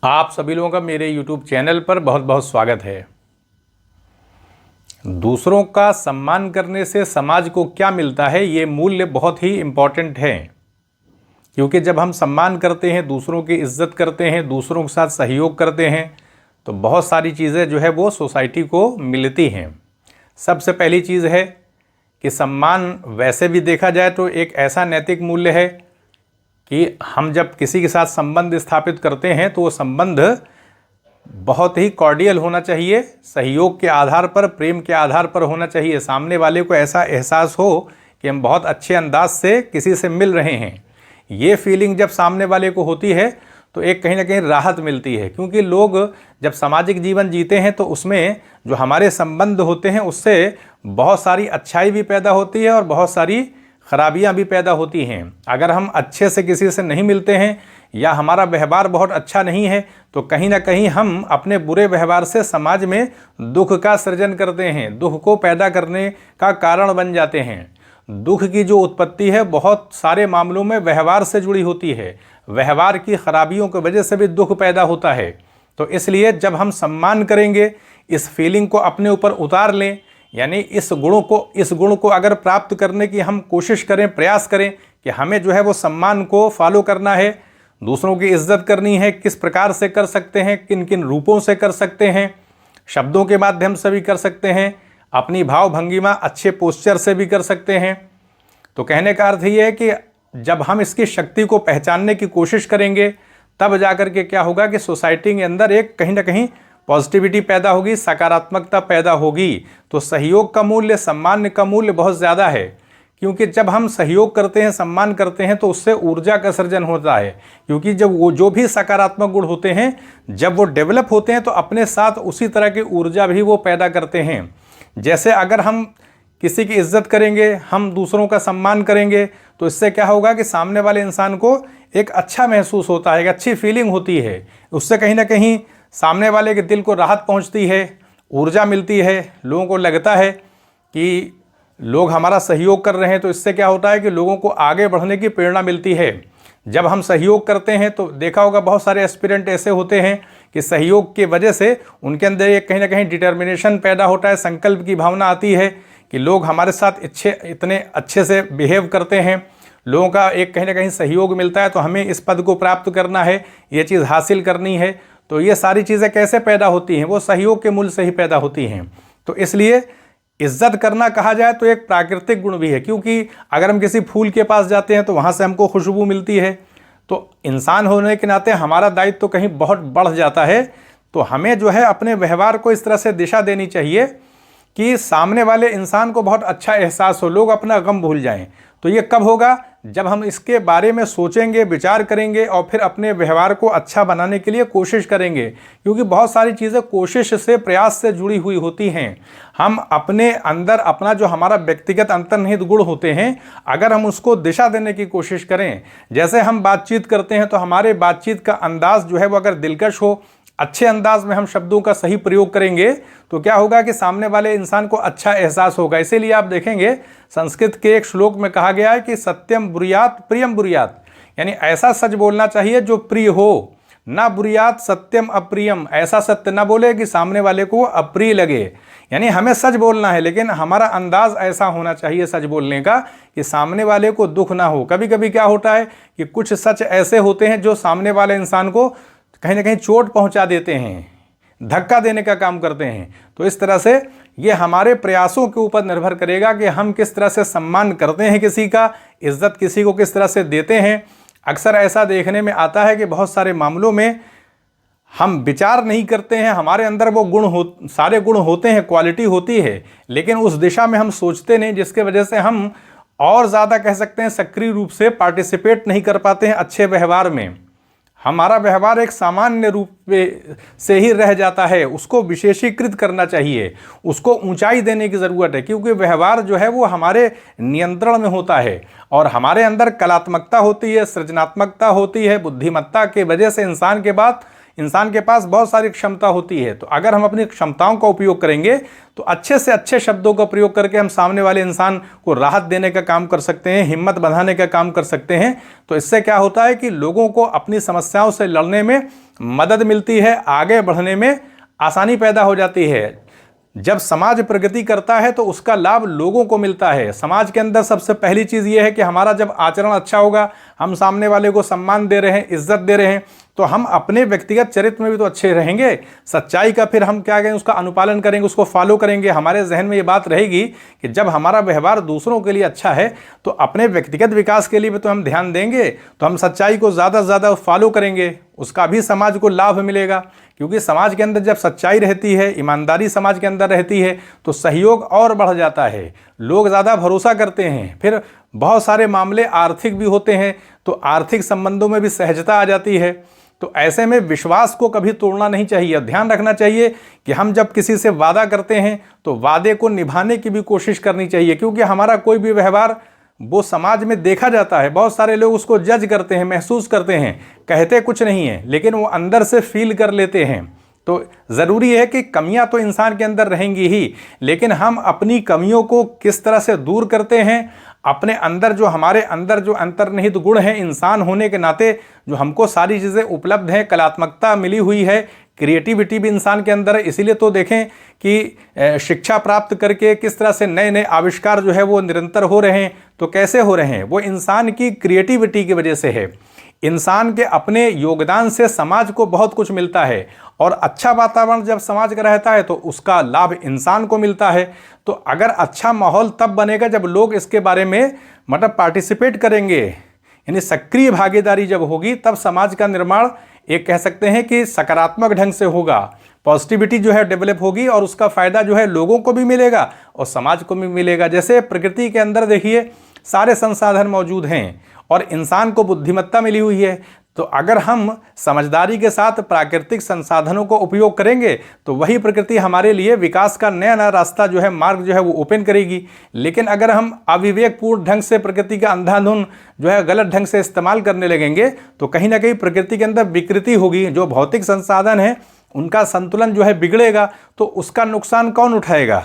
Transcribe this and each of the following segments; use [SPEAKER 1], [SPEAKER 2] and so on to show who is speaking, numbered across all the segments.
[SPEAKER 1] आप सभी लोगों का मेरे YouTube चैनल पर बहुत बहुत स्वागत है। दूसरों का सम्मान करने से समाज को क्या मिलता है, ये मूल्य बहुत ही इम्पॉर्टेंट है। क्योंकि जब हम सम्मान करते हैं, दूसरों की इज्जत करते हैं, दूसरों के साथ सहयोग करते हैं, तो बहुत सारी चीज़ें जो है वो सोसाइटी को मिलती हैं। सबसे पहली चीज़ है कि सम्मान वैसे भी देखा जाए तो एक ऐसा नैतिक मूल्य है कि हम जब किसी के साथ संबंध स्थापित करते हैं तो वो संबंध बहुत ही कॉर्डियल होना चाहिए, सहयोग के आधार पर, प्रेम के आधार पर होना चाहिए। सामने वाले को ऐसा एहसास हो कि हम बहुत अच्छे अंदाज से किसी से मिल रहे हैं। ये फीलिंग जब सामने वाले को होती है तो एक कहीं ना कहीं राहत मिलती है। क्योंकि लोग जब सामाजिक जीवन जीते हैं तो उसमें जो हमारे संबंध होते हैं उससे बहुत सारी अच्छाई भी पैदा होती है और बहुत सारी खराबियां भी पैदा होती हैं। अगर हम अच्छे से किसी से नहीं मिलते हैं या हमारा व्यवहार बहुत अच्छा नहीं है तो कहीं ना कहीं हम अपने बुरे व्यवहार से समाज में दुख का सृजन करते हैं, दुख को पैदा करने का कारण बन जाते हैं। दुख की जो उत्पत्ति है बहुत सारे मामलों में व्यवहार से जुड़ी होती है। व्यवहार की खराबियों की वजह से भी दुख पैदा होता है। तो इसलिए जब हम सम्मान करेंगे, इस फीलिंग को अपने ऊपर उतार लें, यानी इस गुण को अगर प्राप्त करने की हम कोशिश करें, प्रयास करें कि हमें जो है वो सम्मान को फॉलो करना है, दूसरों की इज्जत करनी है। किस प्रकार से कर सकते हैं, किन किन रूपों से कर सकते हैं, शब्दों के माध्यम से भी कर सकते हैं, अपनी भाव भंगिमा अच्छे पोस्चर से भी कर सकते हैं। तो कहने का अर्थ ये है कि जब हम इसकी शक्ति को पहचानने की कोशिश करेंगे तब जाकर के क्या होगा कि सोसाइटी के अंदर एक कहीं ना कहीं पॉजिटिविटी पैदा होगी, सकारात्मकता पैदा होगी। तो सहयोग का मूल्य, सम्मान का मूल्य बहुत ज़्यादा है। क्योंकि जब हम सहयोग करते हैं, सम्मान करते हैं तो उससे ऊर्जा का सृजन होता है। क्योंकि जब वो जो भी सकारात्मक गुण होते हैं जब वो डेवलप होते हैं तो अपने साथ उसी तरह की ऊर्जा भी वो पैदा करते हैं। जैसे अगर हम किसी की इज्जत करेंगे, हम दूसरों का सम्मान करेंगे तो इससे क्या होगा कि सामने वाले इंसान को एक अच्छा महसूस होता है, एक अच्छी फीलिंग होती है। उससे कहीं ना कहीं सामने वाले के दिल को राहत पहुंचती है, ऊर्जा मिलती है। लोगों को लगता है कि लोग हमारा सहयोग कर रहे हैं। तो इससे क्या होता है कि लोगों को आगे बढ़ने की प्रेरणा मिलती है। जब हम सहयोग करते हैं तो देखा होगा बहुत सारे एस्पिरेंट ऐसे होते हैं कि सहयोग की वजह से उनके अंदर एक कहीं ना कहीं डिटर्मिनेशन पैदा होता है, संकल्प की भावना आती है कि लोग हमारे साथ इतने अच्छे से बिहेव करते हैं, लोगों का एक कहीं ना कहीं सहयोग मिलता है तो हमें इस पद को प्राप्त करना है, ये चीज़ हासिल करनी है। तो ये सारी चीज़ें कैसे पैदा होती हैं, वो सहयोग के मूल्य से ही पैदा होती हैं। तो इसलिए इज्जत करना कहा जाए तो एक प्राकृतिक गुण भी है। क्योंकि अगर हम किसी फूल के पास जाते हैं तो वहाँ से हमको खुशबू मिलती है। तो इंसान होने के नाते हमारा दायित्व तो कहीं बहुत बढ़ जाता है। तो हमें जो है अपने व्यवहार को इस तरह से दिशा देनी चाहिए कि सामने वाले इंसान को बहुत अच्छा एहसास हो, लोग अपना गम भूल जाएं। तो ये कब होगा? जब हम इसके बारे में सोचेंगे, विचार करेंगे और फिर अपने व्यवहार को अच्छा बनाने के लिए कोशिश करेंगे। क्योंकि बहुत सारी चीज़ें कोशिश से, प्रयास से जुड़ी हुई होती हैं। हम अपने अंदर अपना जो हमारा व्यक्तिगत अंतर्निहित गुण होते हैं, अगर हम उसको दिशा देने की कोशिश करें, जैसे हम बातचीत करते हैं तो हमारे बातचीत का अंदाज जो है वो अगर दिलकश हो, अच्छे अंदाज में हम शब्दों का सही प्रयोग करेंगे तो क्या होगा कि सामने वाले इंसान को अच्छा एहसास होगा। इसीलिए आप देखेंगे संस्कृत के एक श्लोक में कहा गया है कि सत्यम ब्रूयात प्रियम ब्रूयात, यानी ऐसा सच बोलना चाहिए जो प्रिय हो, ना ब्रूयात सत्यम अप्रियम, ऐसा सत्य ना बोले कि सामने वाले को अप्रिय लगे। यानी हमें सच बोलना है लेकिन हमारा अंदाज ऐसा होना चाहिए सच बोलने का कि सामने वाले को दुख ना हो। कभी कभी क्या होता है कि कुछ सच ऐसे होते हैं जो सामने वाले इंसान को कहीं ना कहीं चोट पहुंचा देते हैं, धक्का देने का काम करते हैं। तो इस तरह से ये हमारे प्रयासों के ऊपर निर्भर करेगा कि हम किस तरह से सम्मान करते हैं किसी का, इज्जत किसी को किस तरह से देते हैं। अक्सर ऐसा देखने में आता है कि बहुत सारे मामलों में हम विचार नहीं करते हैं, हमारे अंदर वो सारे गुण होते हैं, क्वालिटी होती है, लेकिन उस दिशा में हम सोचते नहीं, जिसके वजह से हम और ज़्यादा कह सकते हैं सक्रिय रूप से पार्टिसिपेट नहीं कर पाते हैं अच्छे व्यवहार में। हमारा व्यवहार एक सामान्य रूप से ही रह जाता है। उसको विशेषीकृत करना चाहिए, उसको ऊंचाई देने की ज़रूरत है। क्योंकि व्यवहार जो है वो हमारे नियंत्रण में होता है और हमारे अंदर कलात्मकता होती है, सृजनात्मकता होती है, बुद्धिमत्ता के वजह से इंसान के बाद इंसान के पास बहुत सारी क्षमता होती है, तो अगर हम अपनी क्षमताओं का उपयोग करेंगे तो अच्छे से अच्छे शब्दों का प्रयोग करके हम सामने वाले इंसान को राहत देने का काम कर सकते हैं, हिम्मत बढ़ाने का काम कर सकते हैं। तो इससे क्या होता है कि लोगों को अपनी समस्याओं से लड़ने में मदद मिलती है, आगे बढ़ने में आसानी पैदा हो जाती है। जब समाज प्रगति करता है तो उसका लाभ लोगों को मिलता है। समाज के अंदर सबसे पहली चीज़ ये है कि हमारा जब आचरण अच्छा होगा, हम सामने वाले को सम्मान दे रहे हैं, इज्जत दे रहे हैं, तो हम अपने व्यक्तिगत चरित्र में भी तो अच्छे रहेंगे। सच्चाई का फिर हम क्या करेंगे, उसका अनुपालन करेंगे, उसको फॉलो करेंगे। हमारे जहन में ये बात रहेगी कि जब हमारा व्यवहार दूसरों के लिए अच्छा है तो अपने व्यक्तिगत विकास के लिए भी तो हम ध्यान देंगे, तो हम सच्चाई को ज़्यादा से ज़्यादा फॉलो करेंगे, उसका भी समाज को लाभ मिलेगा। क्योंकि समाज के अंदर जब सच्चाई रहती है, ईमानदारी समाज के अंदर रहती है, तो सहयोग और बढ़ जाता है, लोग ज़्यादा भरोसा करते हैं। फिर बहुत सारे मामले आर्थिक भी होते हैं, तो आर्थिक संबंधों में भी सहजता आ जाती है। तो ऐसे में विश्वास को कभी तोड़ना नहीं चाहिए। ध्यान रखना चाहिए कि हम जब किसी से वादा करते हैं तो वादे को निभाने की भी कोशिश करनी चाहिए, क्योंकि हमारा कोई भी व्यवहार वो समाज में देखा जाता है। बहुत सारे लोग उसको जज करते हैं, महसूस करते हैं, कहते कुछ नहीं है लेकिन वो अंदर से फील कर लेते हैं। तो ज़रूरी है कि कमियां तो इंसान के अंदर रहेंगी ही, लेकिन हम अपनी कमियों को किस तरह से दूर करते हैं, अपने अंदर जो हमारे अंदर जो अंतर्निहित गुण हैं, इंसान होने के नाते जो हमको सारी चीज़ें उपलब्ध हैं, कलात्मकता मिली हुई है, क्रिएटिविटी भी इंसान के अंदर है। इसीलिए तो देखें कि शिक्षा प्राप्त करके किस तरह से नए नए आविष्कार जो है वो निरंतर हो रहे हैं। तो कैसे हो रहे हैं? वो इंसान की क्रिएटिविटी की वजह से है। इंसान के अपने योगदान से समाज को बहुत कुछ मिलता है, और अच्छा वातावरण जब समाज का रहता है तो उसका लाभ इंसान को मिलता है। तो अगर अच्छा माहौल तब बनेगा जब लोग इसके बारे में मतलब पार्टिसिपेट करेंगे, यानी सक्रिय भागीदारी जब होगी, तब समाज का निर्माण एक कह सकते हैं कि सकारात्मक ढंग से होगा। पॉजिटिविटी जो है डेवलप होगी और उसका फ़ायदा जो है लोगों को भी मिलेगा और समाज को भी मिलेगा। जैसे प्रकृति के अंदर देखिए सारे संसाधन मौजूद हैं और इंसान को बुद्धिमत्ता मिली हुई है। तो अगर हम समझदारी के साथ प्राकृतिक संसाधनों को उपयोग करेंगे तो वही प्रकृति हमारे लिए विकास का नया नया रास्ता जो है, मार्ग जो है वो ओपन करेगी। लेकिन अगर हम अविवेकपूर्ण ढंग से प्रकृति का अंधाधुंध जो है गलत ढंग से इस्तेमाल करने लगेंगे तो कहीं ना कहीं प्रकृति के अंदर विकृति होगी। जो भौतिक संसाधन है उनका संतुलन जो है बिगड़ेगा, तो उसका नुकसान कौन उठाएगा?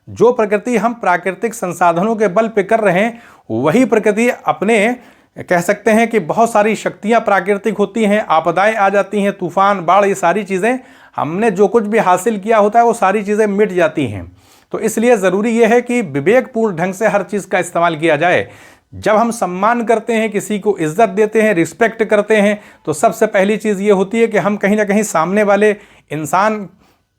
[SPEAKER 1] जो प्रकृति हम प्राकृतिक संसाधनों के बल पे कर रहे हैं वही प्रकृति अपने कह सकते हैं कि बहुत सारी शक्तियां प्राकृतिक होती हैं, आपदाएं आ जाती हैं, तूफान, बाढ़, ये सारी चीज़ें हमने जो कुछ भी हासिल किया होता है वो सारी चीज़ें मिट जाती हैं। तो इसलिए ज़रूरी ये है कि विवेकपूर्ण ढंग से हर चीज़ का इस्तेमाल किया जाए। जब हम सम्मान करते हैं, किसी को इज्जत देते हैं, रिस्पेक्ट करते हैं, तो सबसे पहली चीज़ ये होती है कि हम कहीं ना कहीं सामने वाले इंसान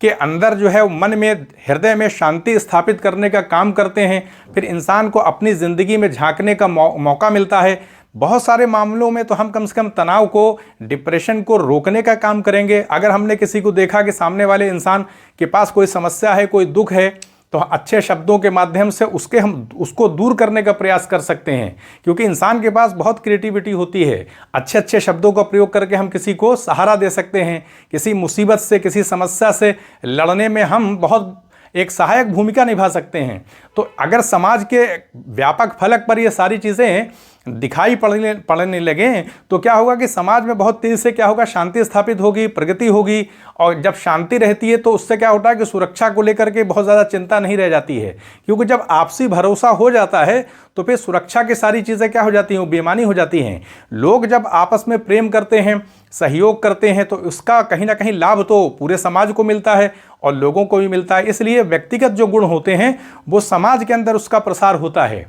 [SPEAKER 1] के अंदर जो है मन में, हृदय में शांति स्थापित करने का काम करते हैं। फिर इंसान को अपनी ज़िंदगी में झांकने का मौका मिलता है। बहुत सारे मामलों में तो हम कम से कम तनाव को, डिप्रेशन को रोकने का काम करेंगे। अगर हमने किसी को देखा कि सामने वाले इंसान के पास कोई समस्या है, कोई दुख है, तो अच्छे शब्दों के माध्यम से हम उसको दूर करने का प्रयास कर सकते हैं, क्योंकि इंसान के पास बहुत क्रिएटिविटी होती है। अच्छे अच्छे शब्दों का प्रयोग करके हम किसी को सहारा दे सकते हैं। किसी मुसीबत से, किसी समस्या से लड़ने में हम बहुत एक सहायक भूमिका निभा सकते हैं। तो अगर समाज के व्यापक फलक पर ये सारी चीज़ें दिखाई पड़ने लगें तो क्या होगा कि समाज में बहुत तेज़ी से क्या होगा, शांति स्थापित होगी, प्रगति होगी। और जब शांति रहती है तो उससे क्या होता है कि सुरक्षा को लेकर के बहुत ज़्यादा चिंता नहीं रह जाती है, क्योंकि जब आपसी भरोसा हो जाता है तो फिर सुरक्षा की सारी चीज़ें क्या हो जाती हैं, वो बेमानी हो जाती हैं। लोग जब आपस में प्रेम करते हैं, सहयोग करते हैं, तो उसका कहीं ना कहीं लाभ तो पूरे समाज को मिलता है और लोगों को भी मिलता है। इसलिए व्यक्तिगत जो गुण होते हैं वो समाज के अंदर उसका प्रसार होता है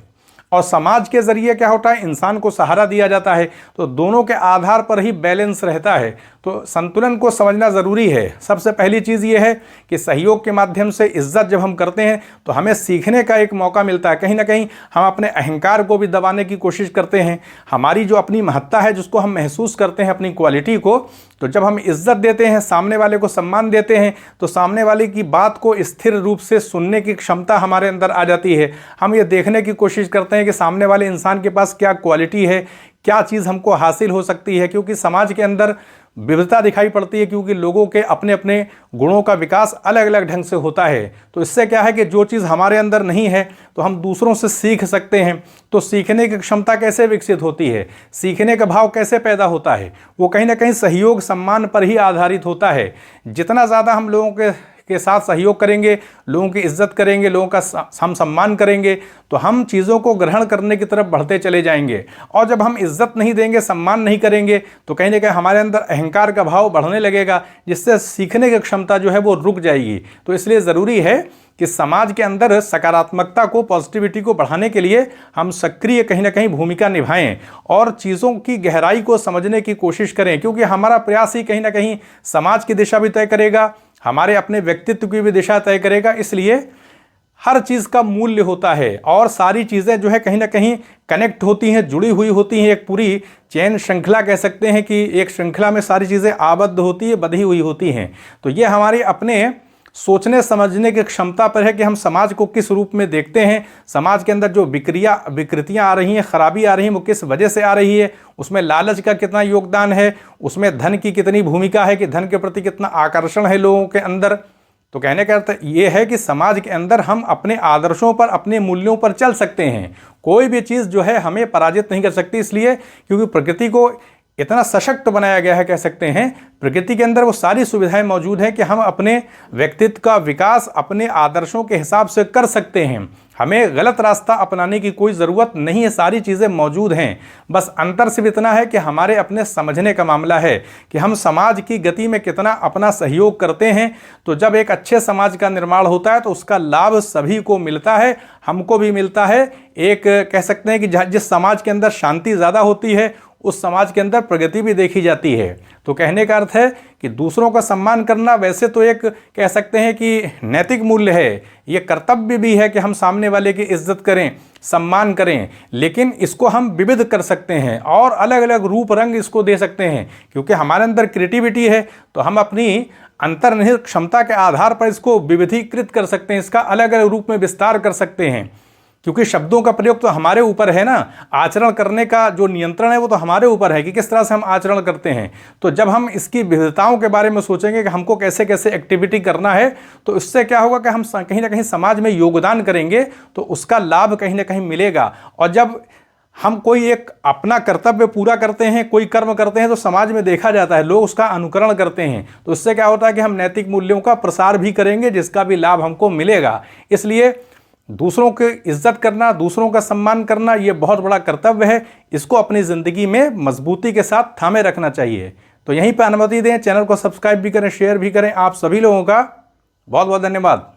[SPEAKER 1] और समाज के ज़रिए क्या होता है, इंसान को सहारा दिया जाता है। तो दोनों के आधार पर ही बैलेंस रहता है। तो संतुलन को समझना ज़रूरी है। सबसे पहली चीज़ ये है कि सहयोग के माध्यम से इज्जत जब हम करते हैं तो हमें सीखने का एक मौका मिलता है। कहीं ना कहीं हम अपने अहंकार को भी दबाने की कोशिश करते हैं। हमारी जो अपनी महत्ता है, जिसको हम महसूस करते हैं, अपनी क्वालिटी को, तो जब हम इज्जत देते हैं, सामने वाले को सम्मान देते हैं, तो सामने वाले की बात को स्थिर रूप से सुनने की क्षमता हमारे अंदर आ जाती है। हम ये देखने की कोशिश करते हैं कि सामने वाले इंसान के पास क्या क्वालिटी है, क्या चीज़ हमको हासिल हो सकती है, क्योंकि समाज के अंदर विविधता दिखाई पड़ती है, क्योंकि लोगों के अपने अपने गुणों का विकास अलग अलग ढंग से होता है। तो इससे क्या है कि जो चीज़ हमारे अंदर नहीं है तो हम दूसरों से सीख सकते हैं। तो सीखने की क्षमता कैसे विकसित होती है, सीखने का भाव कैसे पैदा होता है, वो कहीं ना कहीं सहयोग सम्मान पर ही आधारित होता है। जितना ज़्यादा हम लोगों के साथ सहयोग करेंगे, लोगों की इज्जत करेंगे, लोगों का हम सम्मान करेंगे, तो हम चीज़ों को ग्रहण करने की तरफ बढ़ते चले जाएंगे। और जब हम इज्जत नहीं देंगे, सम्मान नहीं करेंगे, तो कहीं ना कहीं हमारे अंदर अहंकार का भाव बढ़ने लगेगा, जिससे सीखने की क्षमता जो है वो रुक जाएगी। तो इसलिए ज़रूरी है कि समाज के अंदर सकारात्मकता को, पॉजिटिविटी को बढ़ाने के लिए हम सक्रिय कहीं ना कहीं भूमिका निभाएं और चीज़ों की गहराई को समझने की कोशिश करें, क्योंकि हमारा प्रयास ही कहीं ना कहीं समाज की दिशा भी तय करेगा, हमारे अपने व्यक्तित्व की भी दिशा तय करेगा। इसलिए हर चीज़ का मूल्य होता है और सारी चीज़ें जो है कहीं ना कहीं कनेक्ट होती हैं, जुड़ी हुई होती हैं। एक पूरी चैन श्रृंखला कह सकते हैं कि एक श्रृंखला में सारी चीज़ें आबद्ध होती है, बंधी हुई होती हैं। तो ये हमारे अपने सोचने समझने की क्षमता पर है कि हम समाज को किस रूप में देखते हैं, समाज के अंदर जो विकृतियां आ रही हैं, खराबी आ रही हैं, वो किस वजह से आ रही है, उसमें लालच का कितना योगदान है, उसमें धन की कितनी भूमिका है कि धन के प्रति कितना आकर्षण है लोगों के अंदर। तो कहने का अर्थ ये है कि समाज के अंदर हम अपने आदर्शों पर, अपने मूल्यों पर चल सकते हैं। कोई भी चीज़ जो है हमें पराजित नहीं कर सकती, इसलिए क्योंकि प्रकृति को इतना सशक्त बनाया गया है, कह सकते हैं प्रकृति के अंदर वो सारी सुविधाएं मौजूद हैं कि हम अपने व्यक्तित्व का विकास अपने आदर्शों के हिसाब से कर सकते हैं। हमें गलत रास्ता अपनाने की कोई ज़रूरत नहीं है, सारी चीज़ें मौजूद हैं। बस अंतर सिर्फ इतना है कि हमारे अपने समझने का मामला है कि हम समाज की गति में कितना अपना सहयोग करते हैं। तो जब एक अच्छे समाज का निर्माण होता है तो उसका लाभ सभी को मिलता है, हमको भी मिलता है। एक कह सकते हैं कि जिस समाज के अंदर शांति ज़्यादा होती है उस समाज के अंदर प्रगति भी देखी जाती है। तो कहने का अर्थ है कि दूसरों का सम्मान करना वैसे तो एक कह सकते हैं कि नैतिक मूल्य है, ये कर्तव्य भी है कि हम सामने वाले की इज्जत करें, सम्मान करें, लेकिन इसको हम विविध कर सकते हैं और अलग अलग रूप रंग इसको दे सकते हैं। क्योंकि हमारे अंदर क्रिएटिविटी है तो हम अपनी अंतर्निहित क्षमता के आधार पर इसको विविधीकृत कर सकते हैं, इसका अलग अलग रूप में विस्तार कर सकते हैं। क्योंकि शब्दों का प्रयोग तो हमारे ऊपर है ना, आचरण करने का जो नियंत्रण है वो तो हमारे ऊपर है कि किस तरह से हम आचरण करते हैं। तो जब हम इसकी विविधताओं के बारे में सोचेंगे कि हमको कैसे कैसे एक्टिविटी करना है, तो इससे क्या होगा कि हम कहीं ना कहीं समाज में योगदान करेंगे तो उसका लाभ कहीं ना कहीं मिलेगा। और जब हम कोई एक अपना कर्तव्य पूरा करते हैं, कोई कर्म करते हैं, तो समाज में देखा जाता है, लोग उसका अनुकरण करते हैं। तो इससे क्या होता है कि हम नैतिक मूल्यों का प्रसार भी करेंगे, जिसका भी लाभ हमको मिलेगा। इसलिए दूसरों की इज्जत करना, दूसरों का सम्मान करना, ये बहुत बड़ा कर्तव्य है। इसको अपनी ज़िंदगी में मजबूती के साथ थामे रखना चाहिए। तो यहीं पर अनुमति दें, चैनल को सब्सक्राइब भी करें, शेयर भी करें। आप सभी लोगों का बहुत बहुत धन्यवाद।